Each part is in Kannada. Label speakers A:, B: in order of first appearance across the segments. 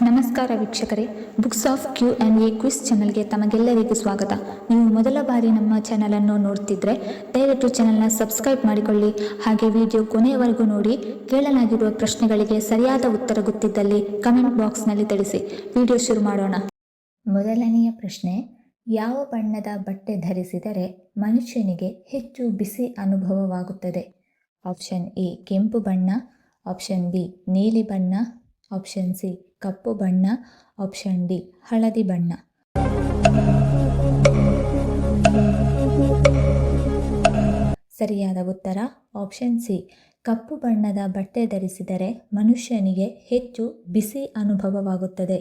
A: ನಮಸ್ಕಾರ ವೀಕ್ಷಕರೇ, ಬುಕ್ಸ್ ಆಫ್ Q&A ಕ್ವಿಸ್ ಚಾನಲ್ಗೆ ತಮಗೆಲ್ಲರಿಗೂ ಸ್ವಾಗತ. ನೀವು ಮೊದಲ ಬಾರಿ ನಮ್ಮ ಚಾನಲನ್ನು ನೋಡ್ತಿದ್ರೆ ದಯವಿಟ್ಟು ಚಾನಲ್ನ ಸಬ್ಸ್ಕ್ರೈಬ್ ಮಾಡಿಕೊಳ್ಳಿ. ಹಾಗೆ ವಿಡಿಯೋ ಕೊನೆಯವರೆಗೂ ನೋಡಿ. ಕೇಳಲಾಗಿರುವ ಪ್ರಶ್ನೆಗಳಿಗೆ ಸರಿಯಾದ ಉತ್ತರ ಗೊತ್ತಿದ್ದಲ್ಲಿ ಕಮೆಂಟ್ ಬಾಕ್ಸ್ನಲ್ಲಿ ತಿಳಿಸಿ. ವಿಡಿಯೋ ಶುರು ಮಾಡೋಣ. ಮೊದಲನೆಯ ಪ್ರಶ್ನೆ, ಯಾವ ಬಣ್ಣದ ಬಟ್ಟೆ ಧರಿಸಿದರೆ ಮನುಷ್ಯನಿಗೆ ಹೆಚ್ಚು ಬಿಸಿ ಅನುಭವವಾಗುತ್ತದೆ? ಆಪ್ಷನ್ ಎ ಕೆಂಪು ಬಣ್ಣ, ಆಪ್ಷನ್ ಬಿ ನೀಲಿ ಬಣ್ಣ, ಆಪ್ಷನ್ ಸಿ ಕಪ್ಪು ಬಣ್ಣ, ಆಪ್ಷನ್ ಡಿ ಹಳದಿ ಬಣ್ಣ. ಸರಿಯಾದ ಉತ್ತರ ಆಪ್ಷನ್ ಸಿ, ಕಪ್ಪು ಬಣ್ಣದ ಬಟ್ಟೆ ಧರಿಸಿದರೆ ಮನುಷ್ಯನಿಗೆ ಹೆಚ್ಚು ಬಿಸಿ ಅನುಭವವಾಗುತ್ತದೆ.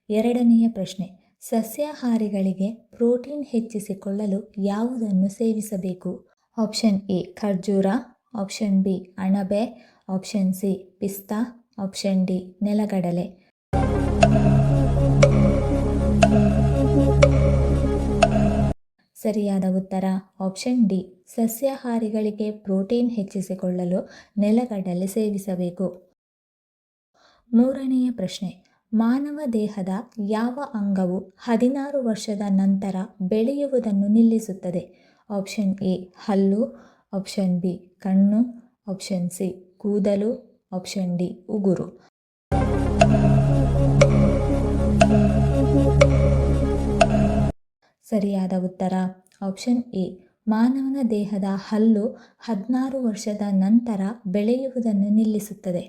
A: ಎರಡನೆಯ ಪ್ರಶ್ನೆ, ಸಸ್ಯಾಹಾರಿಗಳಿಗೆ ಪ್ರೋಟೀನ್ ಹೆಚ್ಚಿಸಿಕೊಳ್ಳಲು ಯಾವುದನ್ನು ಸೇವಿಸಬೇಕು? ಆಪ್ಷನ್ ಎ ಖರ್ಜೂರ, ಆಪ್ಷನ್ ಬಿ ಅಣಬೆ, ಆಪ್ಷನ್ ಸಿ ಪಿಸ್ತಾ, ಆಪ್ಷನ್ ಡಿ ನೆಲಗಡಲೆ. ಸರಿಯಾದ ಉತ್ತರ ಆಪ್ಷನ್ ಡಿ, ಸಸ್ಯಾಹಾರಿಗಳಿಗೆ ಪ್ರೋಟೀನ್ ಹೆಚ್ಚಿಸಿಕೊಳ್ಳಲು ನೆಲಗಡಲೆ ಸೇವಿಸಬೇಕು. ಮೂರನೆಯ ಪ್ರಶ್ನೆ, ಮಾನವ ದೇಹದ ಯಾವ ಅಂಗವು 16 ವರ್ಷದ ನಂತರ ಬೆಳೆಯುವುದನ್ನು ನಿಲ್ಲಿಸುತ್ತದೆ? ಆಪ್ಷನ್ ಎ ಹಲ್ಲು, ಆಪ್ಷನ್ ಬಿ ಕಣ್ಣು, ಆಪ್ಷನ್ ಸಿ ಕೂದಲು, ಆಪ್ಷನ್ ಡಿ ಉಗುರು. ಸರಿಯಾದ ಉತ್ತರ ಆಪ್ಷನ್ ಎ, ಮಾನವನ ದೇಹದ ಹಲ್ಲು 16 ವರ್ಷದ ನಂತರ ಬೆಳೆಯುವುದನ್ನು ನಿಲ್ಲಿಸುತ್ತದೆ.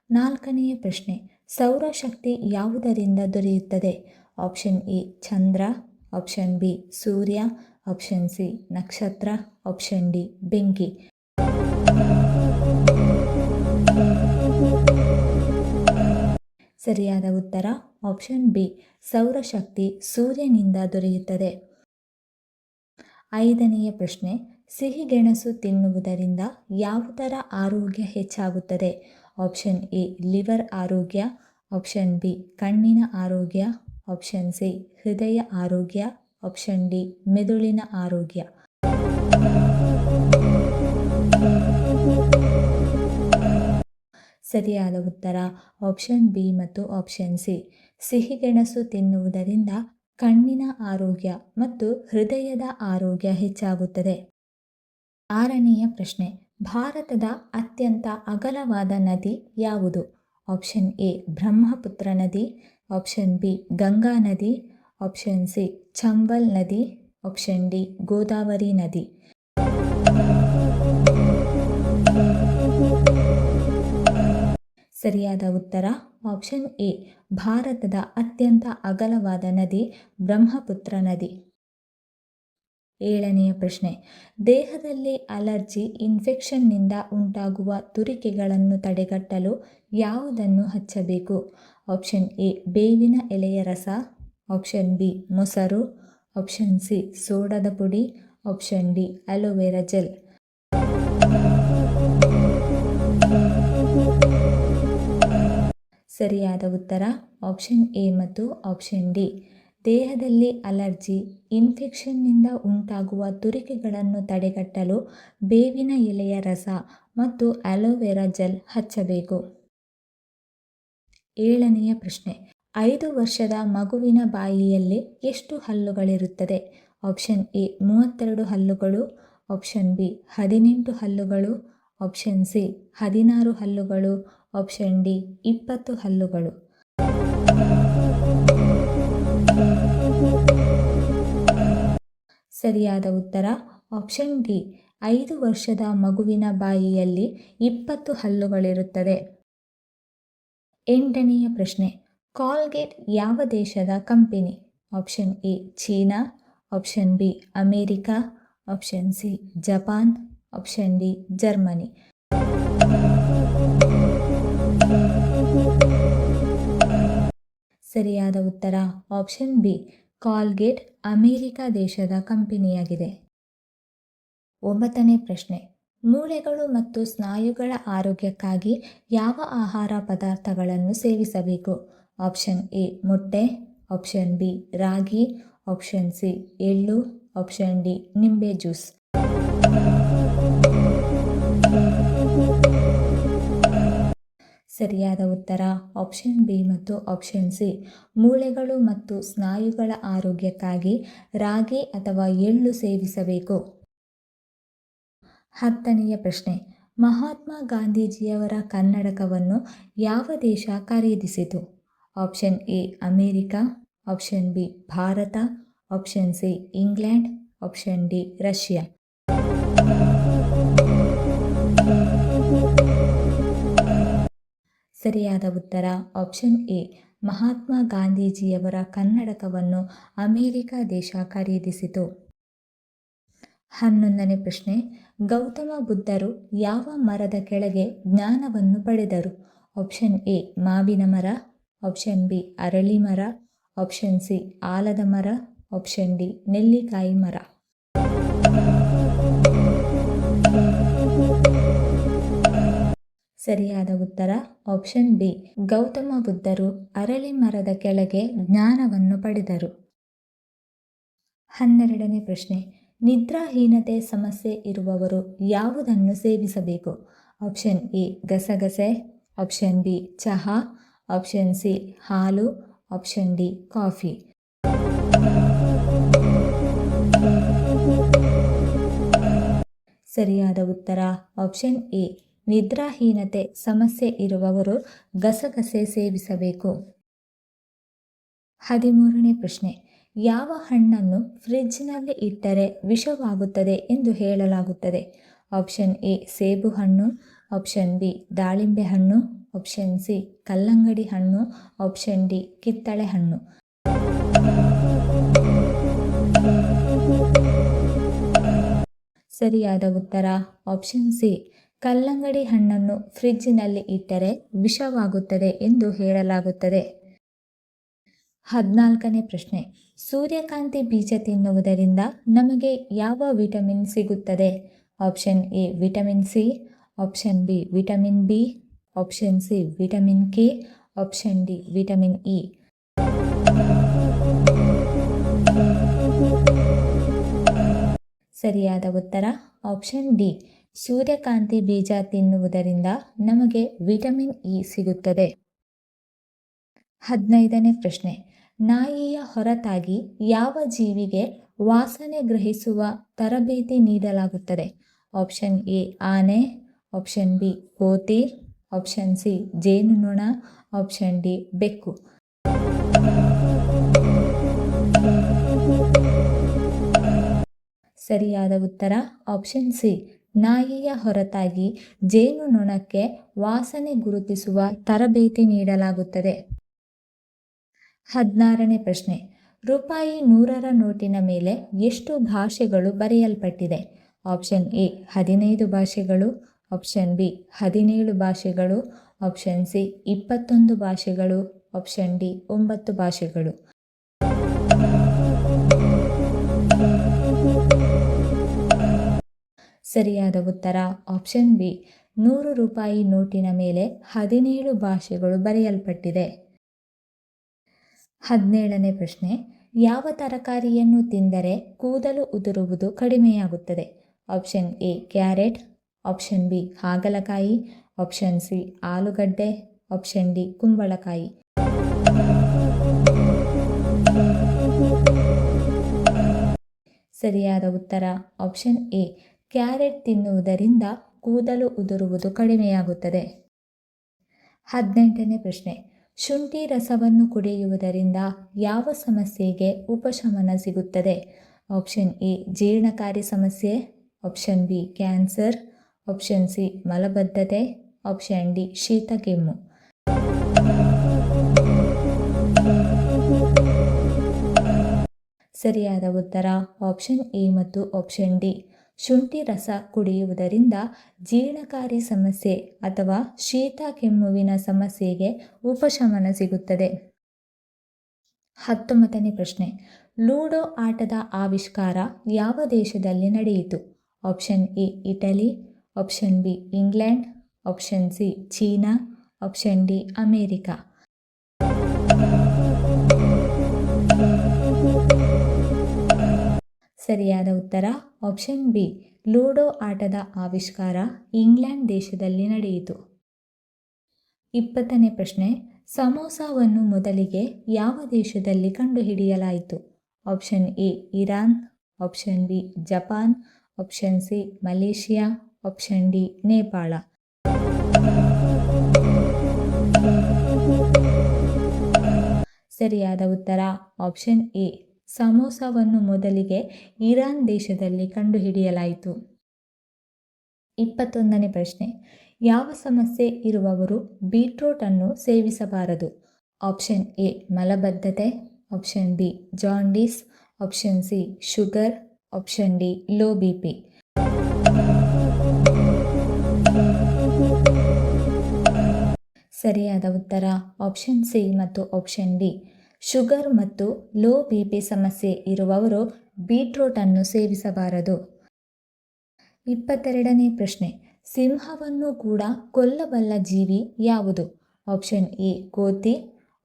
A: ನಾಲ್ಕನೆಯ ಪ್ರಶ್ನೆ, ಸೌರಶಕ್ತಿ ಯಾವುದರಿಂದ ದೊರೆಯುತ್ತದೆ? Option A Chandra, option B Surya, option C ನಕ್ಷತ್ರ, ಆಪ್ಷನ್ ಡಿ ಬೆಂಕಿ. ಸರಿಯಾದ ಉತ್ತರ ಆಪ್ಷನ್ ಬಿ, ಸೌರಶಕ್ತಿ ಸೂರ್ಯನಿಂದ ದೊರೆಯುತ್ತದೆ. ಐದನೆಯ ಪ್ರಶ್ನೆ, ಸಿಹಿಗೆಣಸು ತಿನ್ನುವುದರಿಂದ ಯಾವುದರ ಆರೋಗ್ಯ ಹೆಚ್ಚಾಗುತ್ತದೆ? ಆಪ್ಷನ್ ಎ ಲಿವರ್ ಆರೋಗ್ಯ, ಆಪ್ಷನ್ ಬಿ ಕಣ್ಣಿನ ಆರೋಗ್ಯ, ಆಪ್ಷನ್ ಸಿ ಹೃದಯ ಆರೋಗ್ಯ, ಆಪ್ಷನ್ ಡಿ ಮೆದುಳಿನ ಆರೋಗ್ಯ. ಸರಿಯಾದ ಉತ್ತರ ಆಪ್ಷನ್ ಬಿ ಮತ್ತು ಆಪ್ಷನ್ ಸಿ, ಸಿಹಿಗೆಣಸು ತಿನ್ನುವುದರಿಂದ ಕಣ್ಣಿನ ಆರೋಗ್ಯ ಮತ್ತು ಹೃದಯದ ಆರೋಗ್ಯ ಹೆಚ್ಚಾಗುತ್ತದೆ. ಆರನೆಯ ಪ್ರಶ್ನೆ, ಭಾರತದ ಅತ್ಯಂತ ಅಗಲವಾದ ನದಿ ಯಾವುದು? ಆಪ್ಷನ್ ಎ ಬ್ರಹ್ಮಪುತ್ರ ನದಿ, ಆಪ್ಷನ್ ಬಿ ಗಂಗಾ ನದಿ, ಆಪ್ಷನ್ ಸಿ ಚಂಬಲ್ ನದಿ, ಆಪ್ಷನ್ ಡಿ ಗೋದಾವರಿ ನದಿ. ಸರಿಯಾದ ಉತ್ತರ ಆಪ್ಷನ್ ಎ, ಭಾರತದ ಅತ್ಯಂತ ಅಗಲವಾದ ನದಿ ಬ್ರಹ್ಮಪುತ್ರ ನದಿ. ಏಳನೆಯ ಪ್ರಶ್ನೆ, ದೇಹದಲ್ಲಿ ಅಲರ್ಜಿ ಇನ್ಫೆಕ್ಷನ್ನಿಂದ ಉಂಟಾಗುವ ತುರಿಕೆಗಳನ್ನು ತಡೆಗಟ್ಟಲು ಯಾವುದನ್ನು ಹಚ್ಚಬೇಕು? ಆಪ್ಷನ್ ಎ ಬೇವಿನ ಎಲೆಯ ರಸ, ಆಪ್ಷನ್ ಬಿ ಮೊಸರು, ಆಪ್ಷನ್ ಸಿ ಸೋಡದ ಪುಡಿ, ಆಪ್ಷನ್ ಡಿ ಅಲೋವೆರಾ ಜೆಲ್. ಸರಿಯಾದ ಉತ್ತರ ಆಪ್ಷನ್ ಎ ಮತ್ತು ಆಪ್ಷನ್ ಡಿ, ದೇಹದಲ್ಲಿ ಅಲರ್ಜಿ ಇನ್ಫೆಕ್ಷನ್ನಿಂದ ಉಂಟಾಗುವ ತುರಿಕೆಗಳನ್ನು ತಡೆಗಟ್ಟಲು ಬೇವಿನ ಎಲೆಯ ರಸ ಮತ್ತು ಅಲೋವೆರಾ ಜೆಲ್ ಹಚ್ಚಬೇಕು. ಏಳನೆಯ ಪ್ರಶ್ನೆ, 5 ವರ್ಷದ ಮಗುವಿನ ಬಾಯಿಯಲ್ಲಿ ಎಷ್ಟು ಹಲ್ಲುಗಳಿರುತ್ತದೆ? ಆಪ್ಷನ್ ಎ 32 ಹಲ್ಲುಗಳು, ಆಪ್ಷನ್ ಬಿ 18 ಹಲ್ಲುಗಳು, ಆಪ್ಷನ್ ಸಿ 16 ಹಲ್ಲುಗಳು, ಆಪ್ಷನ್ ಡಿ 20 ಹಲ್ಲುಗಳು. ಸರಿಯಾದ ಉತ್ತರ ಆಪ್ಷನ್ ಡಿ, 5 ವರ್ಷದ ಮಗುವಿನ ಬಾಯಿಯಲ್ಲಿ 20 ಹಲ್ಲುಗಳಿರುತ್ತದೆ. ಎಂಟನೆಯ ಪ್ರಶ್ನೆ, ಕಾಲ್ಗೇಟ್ ಯಾವ ದೇಶದ company? Option A China, option B America, option C Japan, option D Germany. ಸರಿಯಾದ ಉತ್ತರ ಆಪ್ಷನ್ ಬಿ, ಕಾಲ್ಗೇಟ್ ಅಮೇರಿಕಾ ದೇಶದ ಕಂಪನಿಯಾಗಿದೆ. 9ನೇ ಪ್ರಶ್ನೆ, ಮೂಳೆಗಳು ಮತ್ತು ಸ್ನಾಯುಗಳ ಆರೋಗ್ಯಕ್ಕಾಗಿ ಯಾವ ಆಹಾರ ಪದಾರ್ಥಗಳನ್ನು ಸೇವಿಸಬೇಕು? ಆಪ್ಷನ್ ಎ ಮೊಟ್ಟೆ, ಆಪ್ಷನ್ ಬಿ ರಾಗಿ, ಆಪ್ಷನ್ ಸಿ ಎಳ್ಳು, ಆಪ್ಷನ್ ಡಿ ನಿಂಬೆ ಜ್ಯೂಸ್. ಸರಿಯಾದ ಉತ್ತರ ಆಪ್ಷನ್ ಬಿ ಮತ್ತು ಆಪ್ಷನ್ ಸಿ. ಮೂಳೆಗಳು ಮತ್ತು ಸ್ನಾಯುಗಳ ಆರೋಗ್ಯಕ್ಕಾಗಿ ರಾಗಿ ಅಥವಾ ಎಳ್ಳು ಸೇವಿಸಬೇಕು. 10ನೆಯ ಪ್ರಶ್ನೆ. ಮಹಾತ್ಮ ಗಾಂಧೀಜಿಯವರ ಕನ್ನಡಕವನ್ನು ಯಾವ ದೇಶ ಖರೀದಿಸಿತು? Option A America, option B Bharat, option C England, option D Russia. ಸರಿಯಾದ ಉತ್ತರ ಆಪ್ಷನ್ ಎ. ಮಹಾತ್ಮ ಗಾಂಧೀಜಿಯವರ ಕನ್ನಡಕವನ್ನು ಅಮೇರಿಕ ದೇಶ ಖರೀದಿಸಿತು. 11ನೇ ಪ್ರಶ್ನೆ. ಗೌತಮ ಬುದ್ಧರು ಯಾವ ಮರದ ಕೆಳಗೆ ಜ್ಞಾನವನ್ನು ಪಡೆದರು? ಆಪ್ಷನ್ ಎ ಮಾವಿನ ಮರ, ಆಪ್ಷನ್ ಬಿ ಅರಳಿ ಮರ, ಆಪ್ಷನ್ ಸಿ ಆಲದ ಮರ, ಆಪ್ಷನ್ ಡಿ ನೆಲ್ಲಿಕಾಯಿ ಮರ. ಸರಿಯಾದ ಉತ್ತರ ಆಪ್ಷನ್ ಬಿ. ಗೌತಮ ಬುದ್ಧರು ಅರಳಿ ಮರದ ಕೆಳಗೆ ಜ್ಞಾನವನ್ನು ಪಡೆದರು. 12ನೇ ಪ್ರಶ್ನೆ. ನಿದ್ರಾಹೀನತೆ ಸಮಸ್ಯೆ ಇರುವವರು ಯಾವುದನ್ನು ಸೇವಿಸಬೇಕು? ಆಪ್ಷನ್ ಎ ಗಸಗಸೆ, ಆಪ್ಷನ್ ಬಿ ಚಹಾ, ಆಪ್ಷನ್ ಸಿ ಹಾಲು, ಆಪ್ಷನ್ ಡಿ ಕಾಫಿ. ಸರಿಯಾದ ಉತ್ತರ ಆಪ್ಷನ್ ಎ. ನಿದ್ರಾಹೀನತೆ ಸಮಸ್ಯೆ ಇರುವವರು ಗಸಗಸೆ ಸೇವಿಸಬೇಕು. 13ನೇ ಪ್ರಶ್ನೆ. ಯಾವ ಹಣ್ಣನ್ನು ಫ್ರಿಡ್ಜ್ನಲ್ಲಿ ಇಟ್ಟರೆ ವಿಷವಾಗುತ್ತದೆ ಎಂದು ಹೇಳಲಾಗುತ್ತದೆ? ಆಪ್ಷನ್ ಎ ಸೇಬು ಹಣ್ಣು, ಆಪ್ಷನ್ ಬಿ ದಾಳಿಂಬೆ ಹಣ್ಣು, ಆಪ್ಷನ್ ಸಿ ಕಲ್ಲಂಗಡಿ ಹಣ್ಣು, ಆಪ್ಷನ್ ಡಿ ಕಿತ್ತಳೆ ಹಣ್ಣು. ಸರಿಯಾದ ಉತ್ತರ ಆಪ್ಷನ್ ಸಿ. ಕಲ್ಲಂಗಡಿ ಹಣ್ಣನ್ನು ಫ್ರಿಡ್ಜ್ನಲ್ಲಿ ಇಟ್ಟರೆ ವಿಷವಾಗುತ್ತದೆ ಎಂದು ಹೇಳಲಾಗುತ್ತದೆ. 14ನೇ ಪ್ರಶ್ನೆ. ಸೂರ್ಯಕಾಂತಿ ಬೀಜ ತಿನ್ನುವುದರಿಂದ ನಮಗೆ ಯಾವ ವಿಟಮಿನ್ ಸಿಗುತ್ತದೆ? Option A vitamin C, option B vitamin B, option C vitamin K, option D vitamin E. ಸರಿಯಾದ ಉತ್ತರ ಆಪ್ಷನ್ ಡಿ. ಸೂರ್ಯಕಾಂತಿ ಬೀಜ ತಿನ್ನುವುದರಿಂದ ನಮಗೆ ವಿಟಮಿನ್ ಇ ಸಿಗುತ್ತದೆ. 15ನೇ ಪ್ರಶ್ನೆ. ನಾಯಿಯ ಹೊರತಾಗಿ ಯಾವ ಜೀವಿಗೆ ವಾಸನೆ ಗ್ರಹಿಸುವ ತರಬೇತಿ ನೀಡಲಾಗುತ್ತದೆ? ಆಪ್ಷನ್ ಎ ಆನೆ, ಆಪ್ಷನ್ ಬಿ ಕೋತಿ, ಆಪ್ಷನ್ ಸಿ ಜೇನುನೊಣ, ಆಪ್ಷನ್ ಡಿ ಬೆಕ್ಕು. ಸರಿಯಾದ ಉತ್ತರ ಆಪ್ಷನ್ ಸಿ. ನಾಯಿಯ ಹೊರತಾಗಿ ಜೇನುನೊಣಕ್ಕೆ ವಾಸನೆ ಗುರುತಿಸುವ ತರಬೇತಿ ನೀಡಲಾಗುತ್ತದೆ. 16ನೇ ಪ್ರಶ್ನೆ. ರೂಪಾಯಿ 100ರ ನೋಟಿನ ಮೇಲೆ ಎಷ್ಟು ಭಾಷೆಗಳು ಬರೆಯಲ್ಪಟ್ಟಿದೆ? ಆಪ್ಷನ್ ಎ 15 ಭಾಷೆಗಳು, ಆಪ್ಷನ್ ಬಿ 17 ಭಾಷೆಗಳು, ಆಪ್ಷನ್ ಸಿ 21 ಭಾಷೆಗಳು, ಆಪ್ಷನ್ ಡಿ 9 ಭಾಷೆಗಳು. ಸರಿಯಾದ ಉತ್ತರ ಆಪ್ಷನ್ ಬಿ. 100 ರೂಪಾಯಿ ನೋಟಿನ ಮೇಲೆ 17 ಭಾಷೆಗಳು ಬರೆಯಲ್ಪಟ್ಟಿದೆ. 17ನೇ ಪ್ರಶ್ನೆ. ಯಾವ ತರಕಾರಿಯನ್ನು ತಿಂದರೆ ಕೂದಲು ಉದುರುವುದು ಕಡಿಮೆಯಾಗುತ್ತದೆ? Option A carrot, option B ಹಾಗಲಕಾಯಿ, ಆಪ್ಷನ್ ಸಿ ಆಲೂಗಡ್ಡೆ, ಆಪ್ಷನ್ ಡಿ ಕುಂಬಳಕಾಯಿ. ಸರಿಯಾದ ಉತ್ತರ ಆಪ್ಷನ್ ಎ. ಕ್ಯಾರೆಟ್ ತಿನ್ನುವುದರಿಂದ ಕೂದಲು ಉದುರುವುದು ಕಡಿಮೆಯಾಗುತ್ತದೆ. 18ನೇ ಪ್ರಶ್ನೆ. ಶುಂಠಿ ರಸವನ್ನು ಕುಡಿಯುವುದರಿಂದ ಯಾವ ಸಮಸ್ಯೆಗೆ ಉಪಶಮನ ಸಿಗುತ್ತದೆ? ಆಪ್ಷನ್ ಎ ಜೀರ್ಣಕಾರಿ ಸಮಸ್ಯೆ, option B cancer, option C ಮಲಬದ್ಧತೆ, ಆಪ್ಷನ್ ಡಿ ಶೀತ ಕೆಮ್ಮು. ಸರಿಯಾದ ಉತ್ತರ ಆಪ್ಷನ್ ಎ ಮತ್ತು ಆಪ್ಷನ್ ಡಿ. ಶುಂಠಿ ರಸ ಕುಡಿಯುವುದರಿಂದ ಜೀರ್ಣಕಾರಿ ಸಮಸ್ಯೆ ಅಥವಾ ಶೀತ ಕೆಮ್ಮುವಿನ ಸಮಸ್ಯೆಗೆ ಉಪಶಮನ ಸಿಗುತ್ತದೆ. 19ನೇ ಪ್ರಶ್ನೆ. ಲೂಡೋ ಆಟದ ಆವಿಷ್ಕಾರ ಯಾವ ದೇಶದಲ್ಲಿ ನಡೆಯಿತು? Option A Italy, option B England, option C China, option D America. ಸರಿಯಾದ ಉತ್ತರ ಆಪ್ಷನ್ ಬಿ. ಲೂಡೋ ಆಟದ ಆವಿಷ್ಕಾರ ಇಂಗ್ಲೆಂಡ್ ದೇಶದಲ್ಲಿ ನಡೆಯಿತು. 20ನೇ ಪ್ರಶ್ನೆ, ಸಮೋಸಾವನ್ನು ಮೊದಲಿಗೆ ಯಾವ ದೇಶದಲ್ಲಿ ಕಂಡುಹಿಡಿಯಲಾಯಿತು? Option A Iran, option B Japan, option C Malaysia, option D Nepal. ಸರಿಯಾದ ಉತ್ತರ ಆಪ್ಷನ್ ಎ. ಸಮೋಸಾವನ್ನು ಮೊದಲಿಗೆ ಇರಾನ್ ದೇಶದಲ್ಲಿ ಕಂಡುಹಿಡಿಯಲಾಯಿತು. 21ನೇ ಪ್ರಶ್ನೆ, ಯಾವ ಸಮಸ್ಯೆ ಇರುವವರು ಬೀಟ್ರೂಟ್ ಅನ್ನು ಸೇವಿಸಬಾರದು? ಆಪ್ಷನ್ ಎ ಮಲಬದ್ಧತೆ, option B jaundice, option C sugar, option D low BP. ಸರಿಯಾದ ಉತ್ತರ ಆಪ್ಷನ್ ಸಿ ಮತ್ತು ಆಪ್ಷನ್ ಡಿ. ಶುಗರ್ ಮತ್ತು ಲೋ ಬಿಪಿ ಸಮಸ್ಯೆ ಇರುವವರು ಬೀಟ್ರೂಟ್ ಅನ್ನು ಸೇವಿಸಬಾರದು. 22ನೇ ಪ್ರಶ್ನೆ, ಸಿಂಹವನ್ನು ಕೂಡ ಕೊಲ್ಲಬಲ್ಲ ಜೀವಿ ಯಾವುದು? ಆಪ್ಷನ್ ಎ ಕೋತಿ,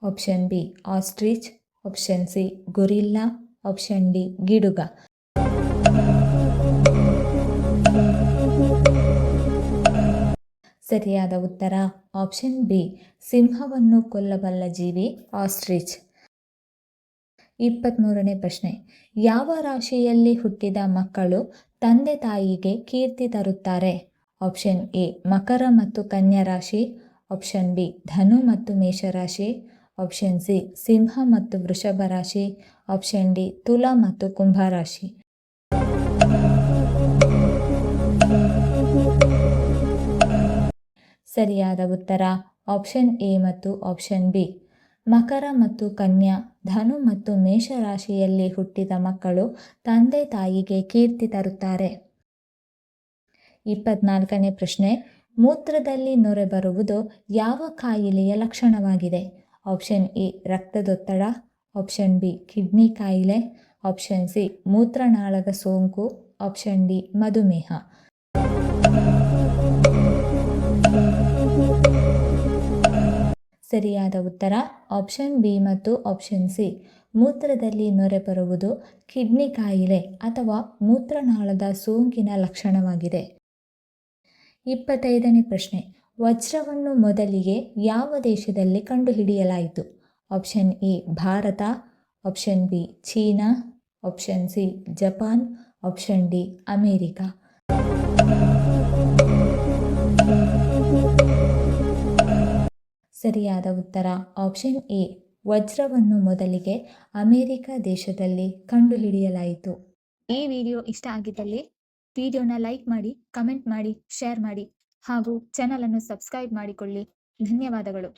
A: option B ostrich, option C gorilla, option D ಗಿಡುಗ. ಸರಿಯಾದ ಉತ್ತರ ಆಪ್ಷನ್ ಬಿ. ಸಿಂಹವನ್ನು ಕೊಲ್ಲಬಲ್ಲ ಜೀವಿ ಆಸ್ಟ್ರಿಚ್. 23ನೇ ಪ್ರಶ್ನೆ, ಯಾವ ರಾಶಿಯಲ್ಲಿ ಹುಟ್ಟಿದ ಮಕ್ಕಳು ತಂದೆ ತಾಯಿಗೆ ಕೀರ್ತಿ ತರುತ್ತಾರೆ? ಆಪ್ಷನ್ ಎ ಮಕರ ಮತ್ತು ಕನ್ಯಾ ರಾಶಿ, ಆಪ್ಷನ್ ಬಿ ಧನು ಮತ್ತು ಮೇಷರಾಶಿ, ಆಪ್ಷನ್ ಸಿ ಸಿಂಹ ಮತ್ತು ವೃಷಭ ರಾಶಿ, ಆಪ್ಷನ್ ಡಿ ತುಲಾ ಮತ್ತು ಕುಂಭ ರಾಶಿ. ಸರಿಯಾದ ಉತ್ತರ ಆಪ್ಷನ್ ಎ ಮತ್ತು ಆಪ್ಷನ್ ಬಿ. ಮಕರ ಮತ್ತು ಕನ್ಯಾ, ಧನು ಮತ್ತು ಮೇಷರಾಶಿಯಲ್ಲಿ ಹುಟ್ಟಿದ ಮಕ್ಕಳು ತಂದೆ ತಾಯಿಗೆ ಕೀರ್ತಿ ತರುತ್ತಾರೆ. 24ನೇ ಪ್ರಶ್ನೆ, ಮೂತ್ರದಲ್ಲಿ ನೊರೆ ಬರುವುದು ಯಾವ ಕಾಯಿಲೆಯ ಲಕ್ಷಣವಾಗಿದೆ? ಆಪ್ಷನ್ ಎ ರಕ್ತದೊತ್ತಡ, ಆಪ್ಷನ್ ಬಿ ಕಿಡ್ನಿ ಕಾಯಿಲೆ, ಆಪ್ಷನ್ ಸಿ ಮೂತ್ರನಾಳದ ಸೋಂಕು, ಆಪ್ಷನ್ ಡಿ ಮಧುಮೇಹ. ಸರಿಯಾದ ಉತ್ತರ ಆಪ್ಷನ್ ಬಿ ಮತ್ತು ಆಪ್ಷನ್ ಸಿ. ಮೂತ್ರದಲ್ಲಿ ನೊರೆ ಬರುವುದು ಕಿಡ್ನಿ ಕಾಯಿಲೆ ಅಥವಾ ಮೂತ್ರನಾಳದ ಸೋಂಕಿನ ಲಕ್ಷಣವಾಗಿದೆ. 25ನೇ ಪ್ರಶ್ನೆ, ವಜ್ರವನ್ನು ಮೊದಲಿಗೆ ಯಾವ ದೇಶದಲ್ಲಿ ಕಂಡುಹಿಡಿಯಲಾಯಿತು? Option A Bharat, option B China, option C Japan, option D America. ಸರಿಯಾದ ಉತ್ತರ ಆಪ್ಷನ್ ಎ. ವಜ್ರವನ್ನು ಮೊದಲಿಗೆ ಅಮೆರಿಕ ದೇಶದಲ್ಲಿ ಕಂಡುಹಿಡಿಯಲಾಯಿತು. ಈ ವಿಡಿಯೋ ಇಷ್ಟ ಆಗಿದ್ದಲ್ಲಿ ವಿಡಿಯೋನ ಲೈಕ್ ಮಾಡಿ, ಕಮೆಂಟ್ ಮಾಡಿ, ಶೇರ್ ಮಾಡಿ ಹಾಗೂ ಚಾನಲನ್ನು ಸಬ್ಸ್ಕ್ರೈಬ್ ಮಾಡಿಕೊಳ್ಳಿ. ಧನ್ಯವಾದಗಳು.